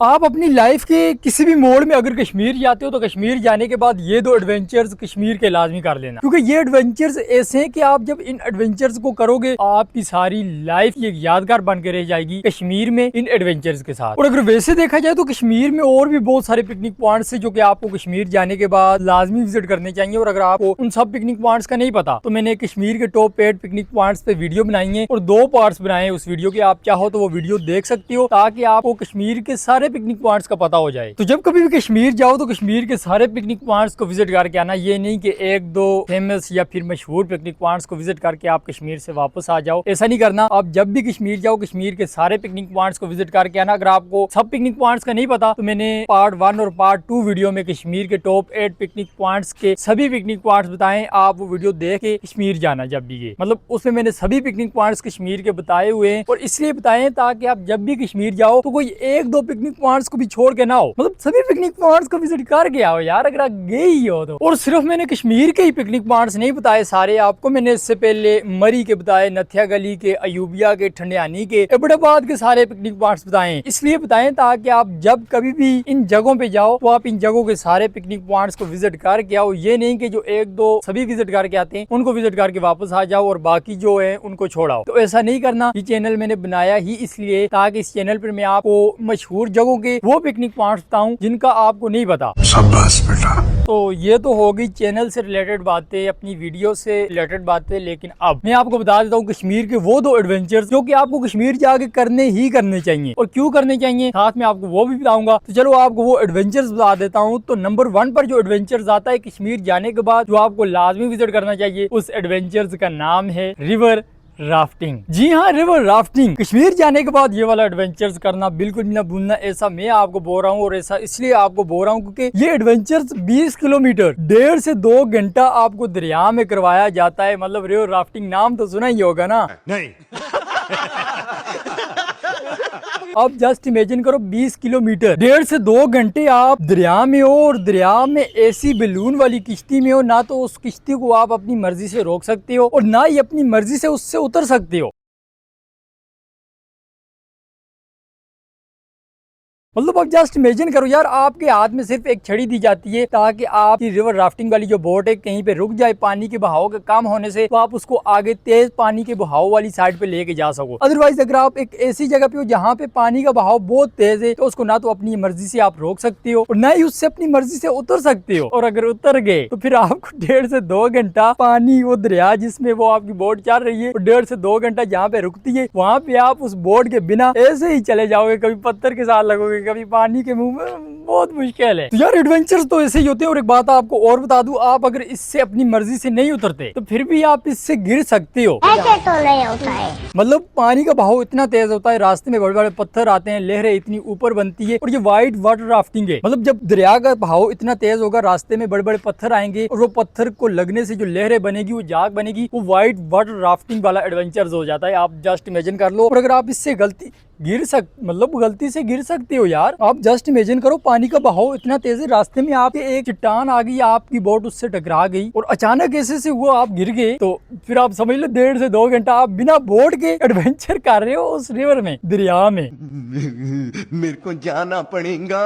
आप अपनी लाइफ के किसी भी मोड़ में अगर कश्मीर जाते हो तो कश्मीर जाने के बाद ये दो एडवेंचर्स कश्मीर के लाजमी कर लेना, क्योंकि ये एडवेंचर्स ऐसे हैं कि आप जब इन एडवेंचर्स को करोगे आपकी सारी लाइफ ये यादगार बन के रह जाएगी कश्मीर में इन एडवेंचर्स के साथ। और अगर वैसे देखा जाए तो कश्मीर में और भी बहुत सारे पिकनिक पॉइंट्स है जो कि आपको कश्मीर जाने के बाद लाजमी विजिट करने चाहिए। और अगर आपको उन सब पिकनिक पॉइंट्स का नहीं पता तो मैंने कश्मीर के टॉप 8 पिकनिक पॉइंट्स पे वीडियो बनाई है और 2 पार्ट्स बनाए हैं उस वीडियो के। आप चाहो तो वो वीडियो देख सकती हो ताकि आपको कश्मीर के सारे पिकनिक पॉइंट्स का पता हो जाए। तो जब कभी भी कश्मीर जाओ तो कश्मीर के सारे पिकनिक पॉइंट्स को विजिट करके आना। ये नहीं कि 1-2 फेमस या फिर मशहूर पिकनिक पॉइंट्स को विजिट करके आप कश्मीर से वापस आ जाओ, ऐसा नहीं करना। आप जब भी कश्मीर जाओ कश्मीर के सारे पिकनिक पॉइंट्स को विजिट करके आना। अगर आपको सब पिकनिक पॉइंट्स का नहीं पता तो मैंने पार्ट 1 और पार्ट 2 वीडियो में कश्मीर के टॉप 8 पिकनिक पॉइंट्स के सभी पिकनिक पॉइंट्स बताए। आप वो वीडियो देख के कश्मीर जाना जब भी गए, मतलब उसमें मैंने सभी पिकनिक पॉइंट्स कश्मीर के बताए हुए हैं। और इसलिए बताए ताकि आप जब भी कश्मीर जाओ तो कोई 1-2 पिकनिक पॉइंट्स को भी छोड़ के ना हो, मतलब सभी पिकनिक पॉइंट्स को विजिट करके आओ यार अगर आप गए ही हो तो। और सिर्फ मैंने कश्मीर के ही पिकनिक पॉइंट्स नहीं बताए सारे आपको, मैंने इससे पहले मरी के बताए, नथिया गली के, अयूबिया के, ठंडियानी के, एबटाबाद के सारे पिकनिक पॉइंट्स बताए। इसलिए बताएं ताकि आप जब कभी भी इन जगहों पे जाओ तो आप इन जगहों के सारे पिकनिक पॉइंट्स को विजिट करके आओ। ये नहीं कि जो 1-2 सभी विजिट करके आते हैं उनको विजिट करके वापस आ जाओ और बाकी जो है उनको छोड़ाओ। तो ऐसा नहीं करना। ये चैनल मैंने बनाया ही इसलिए ताकि इस चैनल पर मैं आपको मशहूर जगहों के वो पिकनिक पॉइंट्स बताऊं जिनका आपको नहीं पता। शाबाश बेटा। तो ये तो हो गई चैनल से रिलेटेड बातें, अपनी वीडियो से रिलेटेड बातें। लेकिन अब मैं आपको बता देता हूँ कश्मीर के वो 2 एडवेंचर्स जो कि आपको कश्मीर जाके करने ही करने चाहिए। और क्यों करने चाहिए साथ में आपको वो भी बताऊंगा। तो चलो आपको वो एडवेंचर्स बता देता हूँ। तो नंबर 1 पर जो एडवेंचर्स आता है कश्मीर जाने के बाद जो आपको लाजमी विजिट करना चाहिए, उस एडवेंचर्स का नाम है रिवर राफ्टिंग। जी हाँ, रिवर राफ्टिंग। कश्मीर जाने के बाद ये वाला एडवेंचर्स करना बिल्कुल भी ना भूलना, ऐसा मैं आपको बोल रहा हूँ। और ऐसा इसलिए आपको बोल रहा हूँ क्योंकि ये एडवेंचर्स 20 किलोमीटर 1.5 से 2 घंटा आपको दरिया में करवाया जाता है। मतलब रिवर राफ्टिंग नाम तो सुना ही होगा ना? नहीं। अब जस्ट इमेजिन करो 20 किलोमीटर 1.5 से 2 घंटे आप दरिया में हो और दरिया में ऐसी बैलून वाली किश्ती में हो। ना तो उस किश्ती को आप अपनी मर्जी से रोक सकते हो और ना ही अपनी मर्जी से उससे उतर सकते हो। मतलब अब जस्ट इमेजिन करो यार, आपके हाथ में सिर्फ एक छड़ी दी जाती है ताकि आपकी रिवर राफ्टिंग वाली जो बोट है कहीं पे रुक जाए पानी के बहाव का कम होने से, तो आप उसको आगे तेज पानी के बहाव वाली साइड पे लेके जा सको। अदरवाइज अगर आप एक ऐसी जगह पे हो जहाँ पे पानी का बहाव बहुत तेज है तो उसको ना तो अपनी मर्जी से आप रोक सकते हो और ना ही उससे अपनी मर्जी से उतर सकते हो। और अगर उतर गए तो फिर आपको 1.5 से 2 घंटा पानी, वो दरिया जिसमें वो आपकी बोट चल रही है, 1.5 से 2 घंटा जहाँ पे रुकती है वहाँ पे आप उस बोट के बिना ऐसे ही चले जाओगे, कभी पत्थर के साथ लगोगे, कभी पानी के मुंह में। बहुत मुश्किल है। तो यार एडवेंचर्स तो ऐसे ही होते हैं। और एक बात आपको और बता दूं, आप अगर इससे अपनी मर्जी से नहीं उतरते तो फिर भी आप इससे गिर सकते हो। ऐसे तो नहीं होता है। मतलब पानी का बहाव इतना तेज होता है, रास्ते में बड़े बड़े पत्थर आते हैं, लहरें इतनी ऊपर बनती है। और ये वाइट वाटर राफ्टिंग है, मतलब जब दरिया का बहाव इतना तेज होगा, रास्ते में बड़े बड़े पत्थर आएंगे और वो पत्थर को लगने से जो लहरें बनेगी, वो जाग बनेगी, वो व्हाइट वाटर राफ्टिंग वाला एडवेंचर्स हो जाता है। आप जस्ट इमेजिन कर लो। और अगर आप इससे गलती से गिर सकते हो यार। आप जस्ट इमेजिन करो, पानी का बहाव इतना तेज है, रास्ते में आपके एक चट्टान आ गई, आपकी बोट उससे टकरा गई और अचानक ऐसे से वो आप गिर गए, तो फिर आप समझ लो 1.5 से 2 घंटा आप बिना बोट के एडवेंचर कर रहे हो उस रिवर में, दरिया में। मेरे को जाना पड़ेगा,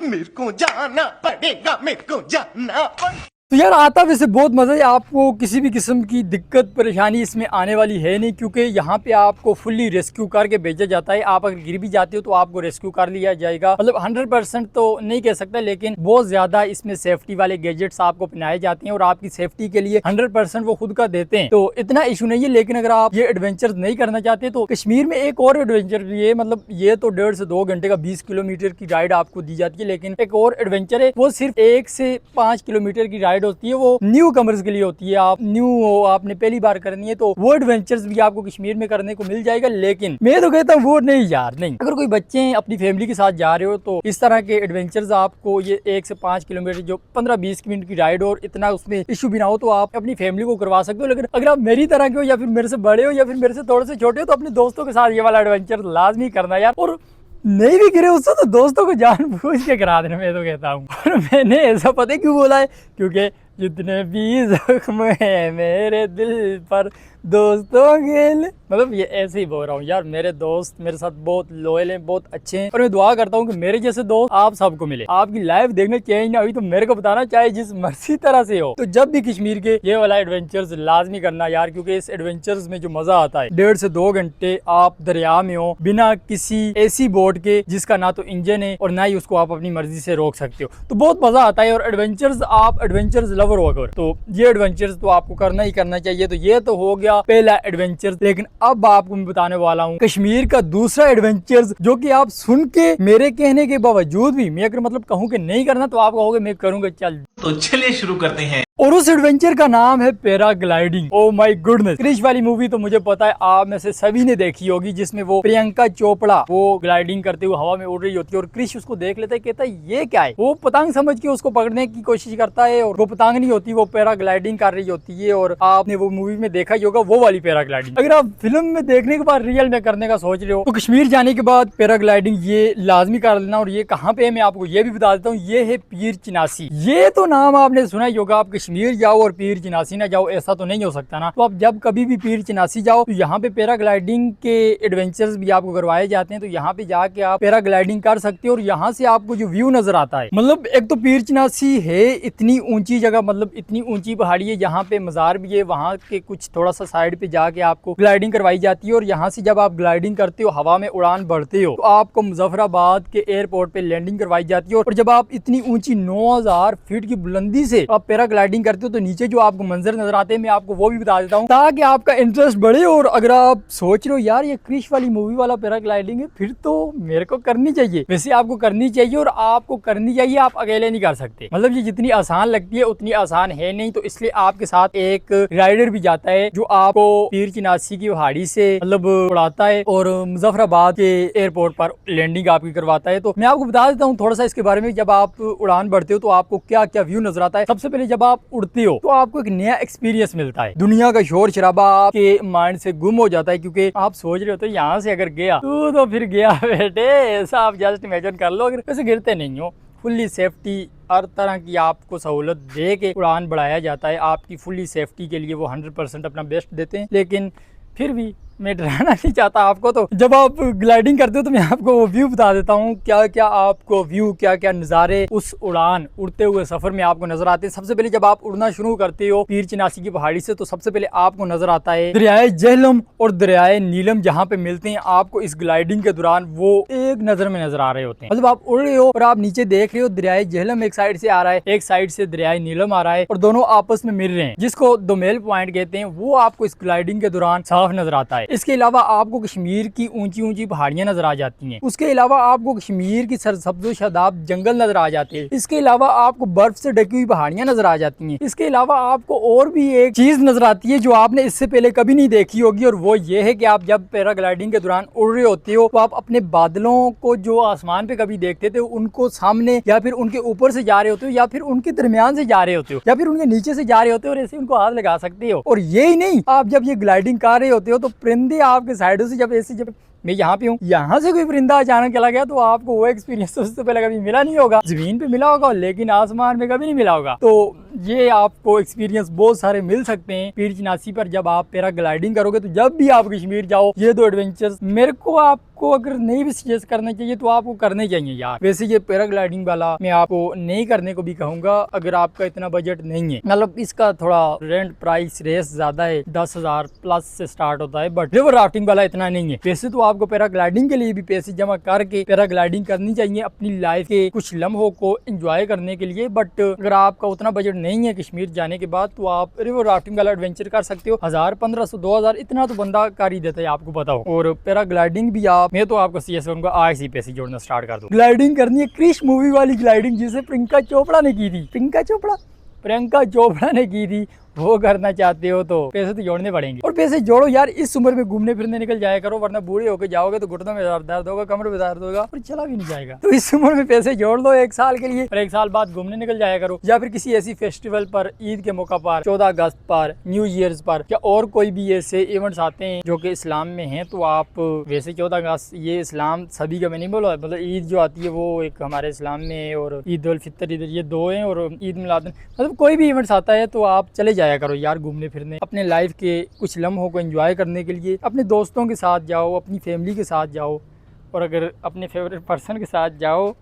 मेरे को जाना पड़ेगा, मेरे को जाना पड़ेगा। तो यार आता वैसे बहुत मजा है। आपको किसी भी किस्म की दिक्कत परेशानी इसमें आने वाली है नहीं, क्योंकि यहाँ पे आपको फुल्ली रेस्क्यू करके भेजा जाता है। आप अगर गिर भी जाते हो तो आपको रेस्क्यू कर लिया जाएगा। मतलब 100% तो नहीं कह सकता, लेकिन बहुत ज्यादा इसमें सेफ्टी वाले गैजेट्स आपको पहनाए जाते हैं और आपकी सेफ्टी के लिए 100% वो खुद का देते हैं, तो इतना इशू नहीं है। लेकिन अगर आप ये एडवेंचर नहीं करना चाहते तो कश्मीर में एक और एडवेंचर भी है। मतलब ये तो 1.5 से 2 घंटे का 20 किलोमीटर की राइड आपको दी जाती है, लेकिन एक और एडवेंचर है, वो सिर्फ 1 से 5 किलोमीटर की राइड होती है। वो न्यू कमर्स के लिए होती है। आप न्यू हो, आपने पहली बार करनी है, तो वो एडवेंचर्स भी आपको कश्मीर में करने को मिल जाएगा। लेकिन मैं तो कहता हूँ वो नहीं यार, नहीं। अगर कोई बच्चे अपनी फैमिली के साथ जा रहे हो तो इस तरह के एडवेंचर्स आपको, ये 1 से 5 किलोमीटर जो 15-20 मिनट की राइड और इतना उसमें इशू भी ना हो, तो आप अपनी फैमिली को करवा सकते हो। लेकिन अगर आप मेरी तरह के हो या फिर मेरे से बड़े हो या फिर मेरे से थोड़े से छोटे हो तो अपने दोस्तों के साथ ये वाला एडवेंचर लाजमी करना यार। और नहीं भी गिरे उससे तो दोस्तों को जानबूझ के करा देना, मैं तो कहता हूँ। और मैंने ऐसा पता क्यों बोला है, क्योंकि जितने भी जख्म है मेरे दिल पर दोस्तों के लिए, मतलब ये ऐसे ही बोल रहा हूँ यार। मेरे दोस्त मेरे साथ बहुत लॉयल हैं, बहुत अच्छे हैं, और मैं दुआ करता हूँ कि मेरे जैसे दोस्त आप सबको मिले। आपकी लाइफ देखने चेंज ना हुई तो मेरे को बताना, चाहे जिस मर्जी तरह से हो। तो जब भी कश्मीर के ये वाला एडवेंचर्स लाजमी करना यार, क्योंकि इस एडवेंचर्स में जो मजा आता है, 1.5 से 2 घंटे आप दरिया में हो बिना किसी ऐसी बोट के जिसका ना तो इंजन है और ना ही उसको आप अपनी मर्जी से रोक सकते हो, तो बहुत मजा आता है। और एडवेंचर्स, आप एडवेंचर्स लवर हो अगर, तो ये एडवेंचर्स तो आपको करना ही करना चाहिए। तो ये तो हो गया पहला एडवेंचर, लेकिन अब आपको मैं बताने वाला हूँ कश्मीर का दूसरा एडवेंचर, जो कि आप सुन के मेरे कहने के बावजूद भी मैं अगर मतलब कहूँ कि नहीं करना तो आप कहोगे मैं करूंगा, चल। तो चलिए शुरू करते हैं। और उस एडवेंचर का नाम है paragliding. Oh my goodness, Krrish वाली मूवी तो मुझे पता है आप में से सभी ने देखी होगी, जिसमें वो प्रियंका चोपड़ा वो ग्लाइडिंग करते हुए हवा में उड़ रही होती है और क्रिश उसको देख लेता है, कहता है ये क्या है। वो पतंग समझ के उसको पकड़ने की कोशिश करता है और वो पतंग नहीं होती, वो पैराग्लाइडिंग कर रही होती है। और आपने वो मूवी में देखा ही होगा वो वाली पैराग्लाइडिंग। अगर आप फिल्म में देखने के बाद रियल में करने का सोच रहे हो तो कश्मीर जाने के बाद पैराग्लाइडिंग ये लाजमी कर लेना। और ये कहाँ पे है मैं आपको ये भी बता देता हूँ, ये है पीर चिनासी। ये तो नाम आपने सुना ही होगा। आप कश्मीर जाओ और पीर चिनासी ना जाओ, ऐसा तो नहीं हो सकता ना। तो आप जब कभी भी पीर चिनासी जाओ तो यहाँ पे पैराग्लाइडिंग के एडवेंचर्स भी आपको करवाए जाते हैं। तो यहाँ पे जाके आप पैराग्लाइडिंग कर सकते हो और यहाँ से आपको जो व्यू नजर आता है, मतलब एक तो पीर चिनासी है इतनी ऊंची जगह, मतलब इतनी ऊंची पहाड़ी है, यहाँ पे मजार भी है, वहाँ के कुछ थोड़ा सा साइड पे जाके आपको ग्लाइडिंग करवाई जाती है। और यहाँ से जब आप ग्लाइडिंग करते हो, हवा में उड़ान भरते हो, तो आपको मुजफ्फराबाद के एयरपोर्ट पे लैंडिंग करवाई जाती है। और जब आप इतनी ऊंची 9000 फीट की बुलंदी से आप पैराग्लाइडिंग करते हो तो नीचे जो आपको मंजर नजर आते हैं मैं आपको वो भी बता देता हूँ, ताकि आपका इंटरेस्ट बढ़े। और अगर आप सोच रहे हो यार ये क्रिश वाली मूवी वाला पैराग्लाइडिंग है, फिर तो मेरे को करनी चाहिए। वैसे आपको करनी चाहिए और आपको करनी चाहिए, आप अकेले नहीं कर सकते। मतलब ये जितनी आसान लगती है उतनी आसान है नहीं, तो इसलिए आपके साथ एक राइडर भी जाता है जो आपको पीर चिनासी की पहाड़ी से मतलब उड़ाता है और मुजफ्फराबाद के एयरपोर्ट पर लैंडिंग आपकी करवाता है। तो मैं आपको बता देता हूँ थोड़ा सा इसके बारे में। जब आप उड़ान भरते हो तो आपको क्या क्या व्यू नजर आता है। सबसे पहले जब आप उड़ते हो तो आपको एक नया एक्सपीरियंस मिलता है, दुनिया का शोर शराबा आपके माइंड से गुम हो जाता है, क्योंकि आप सोच रहे हो तो यहाँ से अगर गया तो फिर गया बेटे, ऐसा आप जस्ट इमेजिन कर लो। अगर वैसे गिरते नहीं हो, फुल्ली सेफ्टी हर तरह की आपको सहूलत दे के उड़ान बढ़ाया जाता है। आपकी फुल्ली सेफ्टी के लिए वो 100% अपना बेस्ट देते हैं, लेकिन फिर भी मैं डराना नहीं चाहता आपको। तो जब आप ग्लाइडिंग करते हो तो मैं आपको वो व्यू बता देता हूँ, क्या क्या आपको व्यू, क्या क्या नज़ारे उस उड़ान उड़ते हुए सफर में आपको नजर आते हैं। सबसे पहले जब आप उड़ना शुरू करते हो पीर चिनासी की पहाड़ी से, तो सबसे पहले आपको नजर आता है दरियाए जहलम और दरियाए नीलम, जहाँ पे मिलते हैं आपको इस ग्लाइडिंग के दौरान वो एक नजर में नजर आ रहे होते हैं। मतलब आप उड़ रहे हो और आप नीचे देख रहे हो दरियाए जहलम एक साइड से आ रहा है, एक साइड से दरियाए नीलम आ रहा है, और दोनों आपस में मिल रहे हैं, जिसको दोमेल पॉइंट कहते हैं। वो आपको इस ग्लाइडिंग के दौरान साफ नजर आता है। इसके अलावा आपको कश्मीर की ऊंची ऊंची पहाड़ियां नजर आ जाती हैं। उसके अलावा आपको कश्मीर की सरसब्ज़ शादाब जंगल नजर आ जाते हैं। इसके अलावा आपको बर्फ से ढकी हुई पहाड़ियां नजर आ जाती हैं। इसके अलावा आपको और भी एक चीज नजर आती है जो आपने इससे पहले कभी नहीं देखी होगी, और वो ये है कि आप जब पैराग्लाइडिंग के दौरान उड़ रहे होते हो तो आप अपने बादलों को जो आसमान पे कभी देखते थे उनको सामने या फिर उनके ऊपर से जा रहे होते हो, या फिर उनके दरमियान से जा रहे होते हो, या फिर उनके नीचे से जा रहे होते हो, और ऐसे उनको हाथ लगा सकते हो। और ये ही नहीं, आप जब ये ग्लाइडिंग कर रहे होते हो तो परिंदे आपके साइडों से जब मैं यहाँ पे हूँ, यहाँ से कोई परिंदा अचानक चला गया तो आपको वो एक्सपीरियंस उससे पहले कभी मिला नहीं होगा। जमीन पे मिला होगा लेकिन आसमान में कभी नहीं मिला होगा। तो ये आपको एक्सपीरियंस बहुत सारे मिल सकते हैं पीर चिनासी पर जब आप पैराग्लाइडिंग करोगे। तो जब भी आप कश्मीर जाओ ये दो एडवेंचर्स मेरे को आपको अगर नहीं भी सजेस्ट करना चाहिए तो आपको करने चाहिए यार। वैसे ये पैराग्लाइडिंग वाला मैं आपको नहीं करने को भी कहूंगा अगर आपका इतना बजट नहीं है, मतलब इसका थोड़ा रेंट प्राइस रेस ज्यादा है, 10,000 प्लस से स्टार्ट होता है, बट रिवर राफ्टिंग वाला इतना नहीं है। वैसे तो आपको पैराग्लाइडिंग के लिए भी पैसे जमा करके पैराग्लाइडिंग करनी चाहिए अपनी लाइफ के कुछ लम्हों को एंजॉय करने के लिए, बट अगर आपका उतना बजट नहीं है कश्मीर जाने के बाद तो आप रिवर राफ्टिंग वाला एडवेंचर कर सकते हो। 1000, 1500, 2000 इतना तो बंदा कर ही देता है, आपको पता हो। और पैराग्लाइडिंग भी मैं तो आपको सजेस्ट करूंगा आज ही पैसे जोड़ना स्टार्ट कर दो। ग्लाइडिंग करनी है क्रिश मूवी वाली ग्लाइडिंग जिसे प्रियंका चोपड़ा ने की थी। प्रियंका चोपड़ा ने की थी वो करना चाहते हो तो पैसे तो जोड़ने पड़ेंगे, और पैसे जोड़ो यार। इस उम्र में घूमने फिरने निकल जाया करो, वरना बूढ़े होकर जाओगे तो घुटनों में दर्द होगा, कमर में दर्द होगा और चला भी नहीं जाएगा। तो इस उम्र में पैसे जोड़ लो 1 साल के लिए, और 1 साल बाद घूमने निकल जाया करो, या फिर किसी ऐसी फेस्टिवल पर, ईद के मौका पर, 14 अगस्त पर, न्यू ईयर्स पर, या और कोई भी ऐसे इवेंट्स आते हैं जो कि इस्लाम में हैं, तो आप वैसे 14 अगस्त ये इस्लाम सभी का मैं नहीं बोला, मतलब ईद जो आती है वो एक हमारे इस्लाम में है, और ईद उल फितर इधर ये 2 हैं, और ईद मिलाद, मतलब कोई भी इवेंट्स आता है तो आप चले जाया करो यार घूमने फिरने, अपने लाइफ के कुछ लम्हों को एंजॉय करने के लिए। अपने दोस्तों के साथ जाओ, अपनी फैमिली के साथ जाओ, और अगर अपने फेवरेट पर्सन के साथ जाओ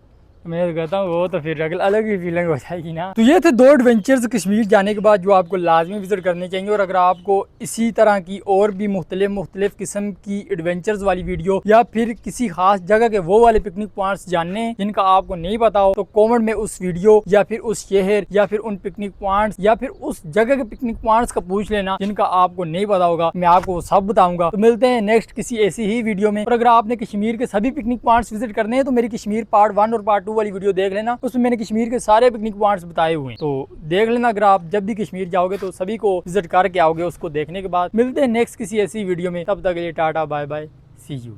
मैं तो कहता हूँ वो तो फिर अलग ही फीलिंग हो जाएगी ना। तो ये थे 2 एडवेंचर्स कश्मीर जाने के बाद जो आपको लाजमी विजिट करने चाहिए। और अगर आपको इसी तरह की और भी मुख्तलिफ किस्म की एडवेंचर्स वाली वीडियो, या फिर किसी खास जगह के वो वाले पिकनिक पॉइंट्स जानने जिनका आपको नहीं पता हो, तो कॉमेंट में उस वीडियो या फिर उस शहर या फिर उन पिकनिक पॉइंट्स या फिर उस जगह के पिकनिक पॉइंट्स का पूछ लेना जिनका आपको नहीं पता होगा, मैं आपको वो सब बताऊंगा। तो मिलते हैं नेक्स्ट किसी ऐसी ही वीडियो में। और अगर आपने कश्मीर के सभी पिकनिक पॉइंट्स विजिट करने हैं तो मेरी कश्मीर पार्ट 1 और पार्ट 2 वाली वीडियो देख लेना, उसमें मैंने कश्मीर के सारे पिकनिक पॉइंट्स बताए हुए हैं, तो देख लेना। अगर आप जब भी कश्मीर जाओगे तो सभी को विजिट करके आओगे। उसको देखने के बाद मिलते हैं नेक्स्ट किसी ऐसी वीडियो में, तब तक के लिए tata bye bye, see you.